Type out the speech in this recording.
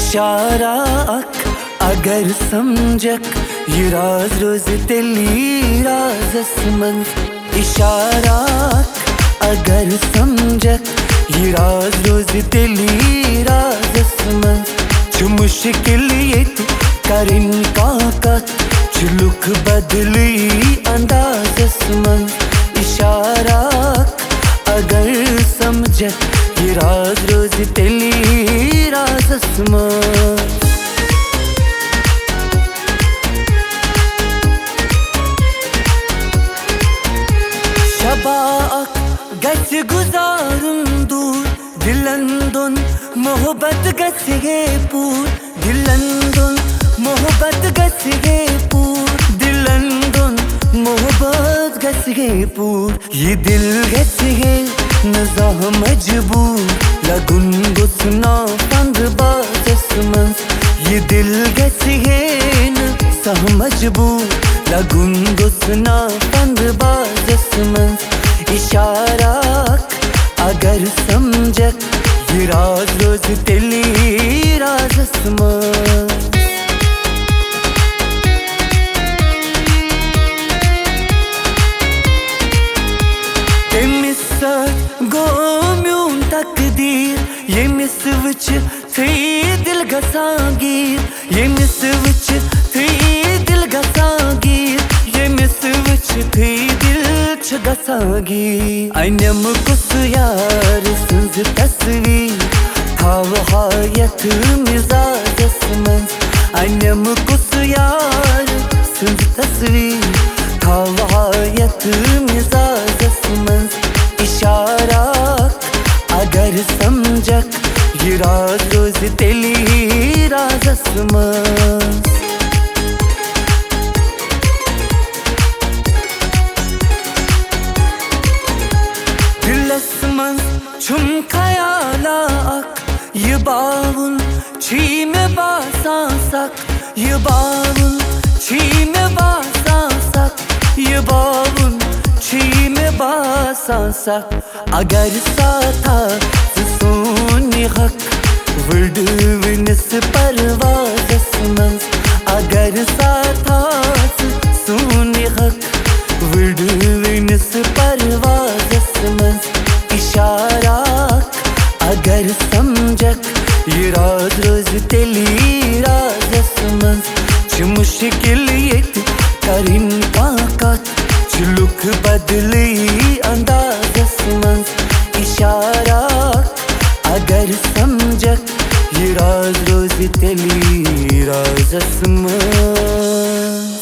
इशारा अगर समझक ये राज रोज तेली राजस मंज इशारा अगर समझक ये राज रोज तेली राजस मंज छु मुश्किल ये करिन काकत छु लुक बदली अंदाजस मंज इशारा अगर समझक ये राज रोज तेली राजस मंज शबाक गच गुजारुन दूर दिलंदुन मोहब्बत गचे पूर दिलंदुन मोहब्बत गचे पूर दिलंदुन मोहब्बत गचे पूर ये दिल गचे नज़ा मजबूर लगुन गुस्ना पंद बाजस मंज ये दिल गचे नज़ा मजबूर लगुन गुस्ना पंद बाजस मंज इशारा अगर समझक ये राज रोज तेली राजस मंज गोम्यून तकदीर ये मिसवच थी दिल गसागीर ये मिसवच थी दिल गसागीर ये मिसवच थी दिल छ गसागीर अनम कुस यार सुज तस्वीर थाव हायत मिजाजस मंज अनम कुस यार सुज तस्वीर थाव हायत मिजाजस मंज इशारा अगर समझक ये राज रोज तेली राजस मंज दिलस मंज छुम ख्यालाक ये बावुल छी में बासांसक ये बावुल छी में बासांसक ये बावुल छी में बासांसक अगर साथा सुनी हक वर्ड विनस परवाजस मंज अगर साथा सुनी हक वर्ड विनस परवाजस मंज इशारा अगर समझक ये राज रोज तेली राजस मंज छु मुश्किल ये करिन काकत छु लुक बदली अंदाजस मंज इशारा अगर समझक ये राज रोज तेली राजस मंज